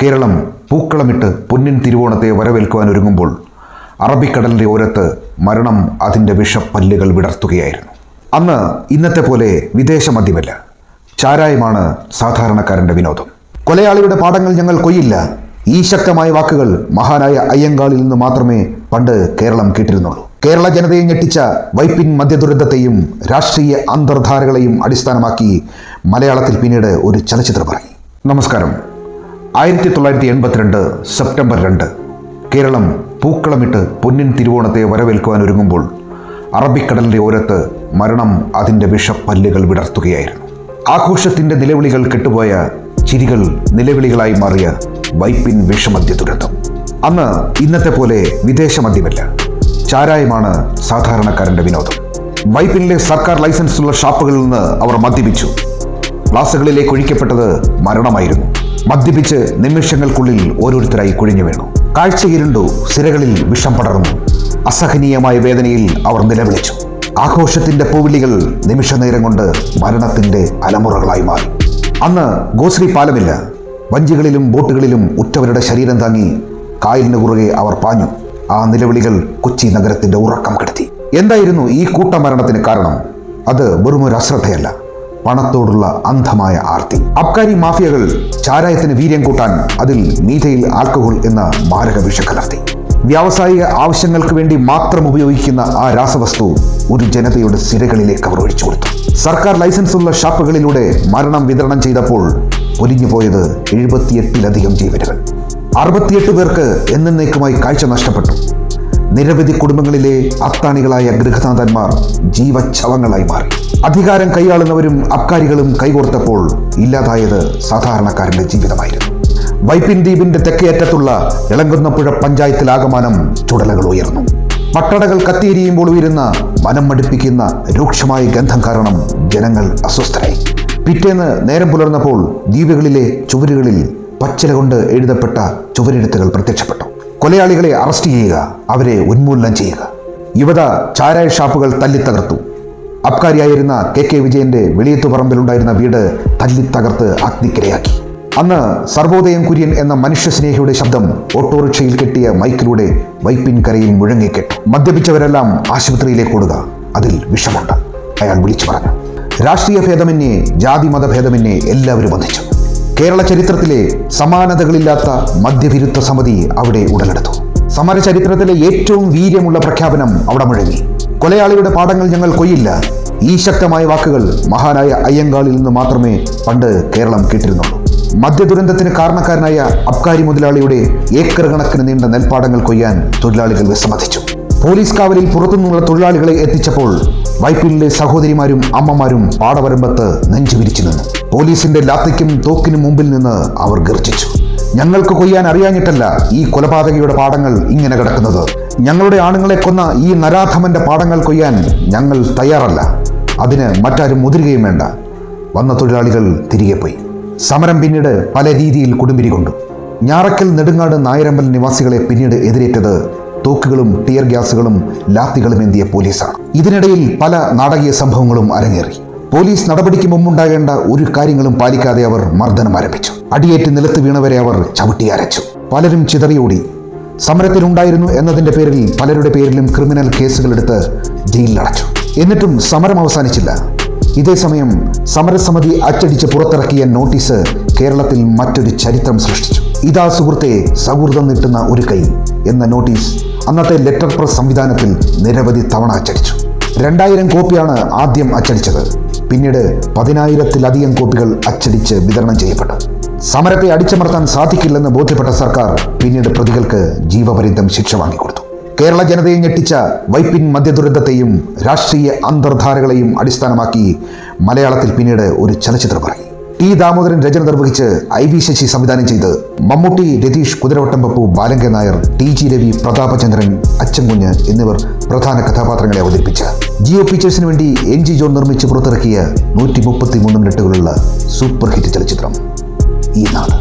കേരളം പൂക്കളമിട്ട് പൊന്നിൻ തിരുവോണത്തെ വരവേൽക്കുവാൻ ഒരുങ്ങുമ്പോൾ അറബിക്കടലിൻ്റെ ഓരത്ത് മരണം അതിൻ്റെ വിഷപ്പല്ലുകൾ വിടർത്തുകയായിരുന്നു. അന്ന് ഇന്നത്തെ പോലെ വിദേശ മദ്യമല്ല, ചാരായമാണ് സാധാരണക്കാരൻ്റെ വിനോദം. കൊലയാളിയുടെ പാടങ്ങൾ ഞങ്ങൾ കൊയ്യില്ല, ഈ ശക്തമായ വാക്കുകൾ മഹാനായ അയ്യങ്കാളിൽ നിന്ന് മാത്രമേ പണ്ട് കേരളം കേട്ടിരുന്നുള്ളൂ. കേരള ജനതയെ ഞെട്ടിച്ച വൈപ്പിൻ മദ്യദുരന്തത്തെയും രാഷ്ട്രീയ അന്തർധാരകളെയും അടിസ്ഥാനമാക്കി മലയാളത്തിൽ പിന്നീട് ഒരു ചലച്ചിത്രം ഇറങ്ങി. നമസ്കാരം. 1982 സെപ്റ്റംബർ 2 കേരളം പൂക്കളമിട്ട് പൊന്നിൻ തിരുവോണത്തെ വരവേൽക്കുവാൻ ഒരുങ്ങുമ്പോൾ അറബിക്കടലിൻ്റെ ഓരത്ത് മരണം അതിൻ്റെ വിഷപ്പല്ലുകൾ വിടർത്തുകയായിരുന്നു. ആഘോഷത്തിൻ്റെ നിലവിളികൾ കെട്ടുപോയ ചിരികൾ നിലവിളികളായി മാറിയ വൈപ്പിൻ വിഷമദ്യ ദുരന്തം. അന്ന് ഇന്നത്തെ പോലെ വിദേശ മദ്യമല്ല, ചാരായമാണ് സാധാരണക്കാരൻ്റെ വിനോദം. വൈപ്പിനിലെ സർക്കാർ ലൈസൻസുള്ള ഷാപ്പുകളിൽ നിന്ന് അവർ മദ്യപിച്ചു. ഗ്ലാസുകളിലേക്ക് ഒഴിക്കപ്പെട്ടത് മരണമായിരുന്നു. മദ്യപിച്ച് നിമിഷങ്ങൾക്കുള്ളിൽ ഓരോരുത്തരായി കുഴിഞ്ഞു വീണു. കാഴ്ചയിരുണ്ടു, സിരകളിൽ വിഷം പടർന്നു. അസഹനീയമായ വേദനയിൽ അവർ നിലവിളിച്ചു. ആഘോഷത്തിന്റെ പൂവിളികൾ നിമിഷനേരം കൊണ്ട് മരണത്തിന്റെ അലമുറകളായി മാറി. അന്ന് ഗോശ്രീ പാലമില്ല. വഞ്ചികളിലും ബോട്ടുകളിലും ഉറ്റവരുടെ ശരീരം താങ്ങി കായലിന് കുറുകെ അവർ പാഞ്ഞു. ആ നിലവിളികൾ കൊച്ചി നഗരത്തിന്റെ ഉറക്കം കെടുത്തി. എന്തായിരുന്നു ഈ കൂട്ടമരണത്തിന് കാരണം? അത് വെറുമൊരു അശ്രദ്ധയല്ല, പണത്തോടുള്ള അന്ധമായ ആർത്തി. അബ്കാരി മാഫിയകൾ ചാരായത്തിന് വീര്യം കൂട്ടാൻ അതിൽ മീഥൈൽ ആൽക്കഹോൾ എന്ന മാരക വിഷം കലർത്തി. വ്യാവസായിക ആവശ്യങ്ങൾക്ക് വേണ്ടി മാത്രം ഉപയോഗിക്കുന്ന ആ രാസവസ്തു ഒരു ജനതയുടെ സിരകളിലേക്ക് അവർ ഒഴിച്ചു കൊടുത്തു. സർക്കാർ ലൈസൻസുള്ള ഷാപ്പുകളിലൂടെ മരണം വിതരണം ചെയ്തപ്പോൾ പൊലിഞ്ഞുപോയത് 78-ലധികം ജീവനുകൾ. 68 പേർക്ക് എന്നേക്കുമായി കാഴ്ച നഷ്ടപ്പെട്ടു. നിരവധി കുടുംബങ്ങളിലെ അത്താണികളായ ഗൃഹനാഥന്മാർ ജീവച്ഛവങ്ങളായി മാറി. അധികാരം കൈയാളുന്നവരും അബ്കാരികളും കൈകോർത്തപ്പോൾ ഇല്ലാതായത് സാധാരണക്കാരന്റെ ജീവിതമായിരുന്നു. വൈപ്പിൻ ദ്വീപിന്റെ തെക്കേയറ്റത്തുള്ള ഇളങ്കുന്നപ്പുഴ പഞ്ചായത്തിലാകമാനം ചുടലകൾ ഉയർന്നു. പട്ടടകൾ കത്തിയെരിയുമ്പോൾ ഉയരുന്ന മനം മടുപ്പിക്കുന്ന രൂക്ഷമായ ഗന്ധം കാരണം ജനങ്ങൾ അസ്വസ്ഥരായി. പിറ്റേന്ന് നേരം പുലർന്നപ്പോൾ ദ്വീപുകളിലെ ചുവരുകളിൽ പച്ചില കൊണ്ട് എഴുതപ്പെട്ട ചുവരെഴുത്തുകൾ പ്രത്യക്ഷപ്പെട്ടു. കൊലയാളികളെ അറസ്റ്റ് ചെയ്യുക, അവരെ ഉന്മൂലനം ചെയ്യുക. യുവത ചാരായ ഷാപ്പുകൾ തല്ലിത്തകർത്തു. അബ്കാരിയായിരുന്ന KK വിജയന്റെ വെളിയത്തുപറമ്പിലുണ്ടായിരുന്ന വീട് തല്ലിത്തകർത്ത് അഗ്നിക്കിരയാക്കി. അന്ന് സർവോദയം കുര്യൻ എന്ന മനുഷ്യസ്നേഹിയുടെ ശബ്ദം ഓട്ടോറിക്ഷയിൽ കെട്ടിയ മൈക്കിലൂടെ വൈപ്പിൻ കരയിൽ മുഴങ്ങിക്കെട്ടു. മദ്യപിച്ചവരെല്ലാം ആശുപത്രിയിലേക്ക് ഓടുക, അതിൽ വിഷമുണ്ട്, അയാൾ വിളിച്ചു പറഞ്ഞു. രാഷ്ട്രീയ ഭേദമന്യേ, ജാതി മതഭേദമന്യേ എല്ലാവരും വധിച്ചു. കേരള ചരിത്രത്തിലെ സമാനതകളില്ലാത്ത മദ്യവിരുദ്ധ സമിതി അവിടെ ഉടലെടുത്തു. സമര ചരിത്രത്തിലെ ഏറ്റവും വീര്യമുള്ള പ്രഖ്യാപനം അവിടെ മുഴങ്ങി. കൊലയാളിയുടെ പാടങ്ങൾ ഞങ്ങൾ കൊയ്യില്ല, ഈ ശക്തമായ വാക്കുകൾ മഹാനായ അയ്യങ്കാളിൽ നിന്ന് മാത്രമേ പണ്ട് കേരളം കേട്ടിരുന്നുള്ളൂ. മദ്യദുരന്തത്തിന് കാരണക്കാരനായ അബ്കാരി മുതലാളിയുടെ ഏക്കർ കണക്കിന് നീണ്ട നെൽപ്പാടങ്ങൾ കൊയ്യാൻ തൊഴിലാളികൾ വിസമ്മതിച്ചു. പോലീസ് കാവലിൽ പുറത്തുനിന്നുള്ള തൊഴിലാളികളെ എത്തിച്ചപ്പോൾ വൈപ്പിനിലെ സഹോദരിമാരും അമ്മമാരും പാടവരമ്പത്ത് നെഞ്ചുവിരിച്ചു നിന്നു. പോലീസിന്റെ ലാത്തിക്കും തോക്കിനും മുമ്പിൽ നിന്ന് അവർ ഗർജിച്ചു. ഞങ്ങൾക്ക് കൊയ്യാൻ അറിയാഞ്ഞിട്ടല്ല ഈ കൊലപാതകയുടെ പാടങ്ങൾ ഇങ്ങനെ കിടക്കുന്നത്. ഞങ്ങളുടെ ആണുങ്ങളെ കൊന്ന ഈ നരാധമന്റെ പാടങ്ങൾ കൊയ്യാൻ ഞങ്ങൾ തയ്യാറല്ല. അതിന് മറ്റാരും മുതിരുകയും വേണ്ട. വന്ന തൊഴിലാളികൾ തിരികെ പോയി. സമരം പിന്നീട് പല രീതിയിൽ കൊടുമ്പിരി കൊണ്ടു. ഞാറക്കൽ, നെടുങ്ങാട്, നായരമ്പൽ നിവാസികളെ പിന്നീട് എതിരേറ്റത് തോക്കുകളും ടിയർ ഗ്യാസുകളും ലാത്തികളും എന്തിയ പോലീസാണ്. ഇതിനിടയിൽ പല നാടകീയ സംഭവങ്ങളും അരങ്ങേറി. പോലീസ് നടപടിക്ക് മുമ്പുണ്ടാകേണ്ട ഒരു കാര്യങ്ങളും പാലിക്കാതെ അവർ മർദ്ദനം ആരംഭിച്ചു. അടിയേറ്റ് നിലത്ത് വീണവരെ അവർ ചവിട്ടി അരച്ചു. പലരും ചിതറിയോടി. സമരത്തിലുണ്ടായിരുന്നു എന്നതിൻ്റെ പേരിൽ പലരുടെ പേരിലും ക്രിമിനൽ കേസുകളെടുത്ത് ജയിലിലടച്ചു. എന്നിട്ടും സമരം അവസാനിച്ചില്ല. ഇതേസമയം സമരസമിതി അച്ചടിച്ച് പുറത്തിറക്കിയ നോട്ടീസ് കേരളത്തിൽ മറ്റൊരു ചരിത്രം സൃഷ്ടിച്ചു. ഇതാ സുഹൃത്തെ, സൗഹൃദം നീട്ടുന്ന ഒരു കൈ എന്ന നോട്ടീസ് അന്നത്തെ ലെറ്റർ പ്രസ് സംവിധാനത്തിൽ നിരവധി തവണ അച്ചടിച്ചു. 2000 കോപ്പിയാണ് ആദ്യം അച്ചടിച്ചത്. പിന്നീട് 10,000-ലധികം കോപ്പികൾ അച്ചടിച്ച് വിതരണം ചെയ്യപ്പെട്ടു. സമരത്തെ അടിച്ചമർത്താൻ സാധിക്കില്ലെന്ന് ബോധ്യപ്പെട്ട സർക്കാർ പിന്നീട് പ്രതികൾക്ക് ജീവപര്യന്തം ശിക്ഷ വാങ്ങിക്കൊടുത്തു. കേരള ജനതയെ ഞെട്ടിച്ച വൈപ്പിൻ മദ്യദുരന്തത്തെയും രാഷ്ട്രീയ അന്തർധാരകളെയും അടിസ്ഥാനമാക്കി മലയാളത്തിൽ പിന്നീട് ഒരു ചലച്ചിത്രം ഇറങ്ങി. T. ദാമോദരൻ രചന നിർവഹിച്ച് IV ശശി സംവിധാനം ചെയ്ത് മമ്മൂട്ടി, രതീഷ്, കുതിരവട്ടം പപ്പു, ബാലങ്ക നായർ, TG രവി, പ്രതാപചന്ദ്രൻ, അച്ചൻകുഞ്ഞ് എന്നിവർ പ്രധാന കഥാപാത്രങ്ങളെ അവതരിപ്പിച്ച ജിയോ പിക്ചേഴ്സിന് വേണ്ടി NG ജോൺ നിർമ്മിച്ച് പുറത്തിറക്കിയ 133 മിനിറ്റുകളുള്ള സൂപ്പർ ഹിറ്റ് ചലച്ചിത്രം ഈ നാട്.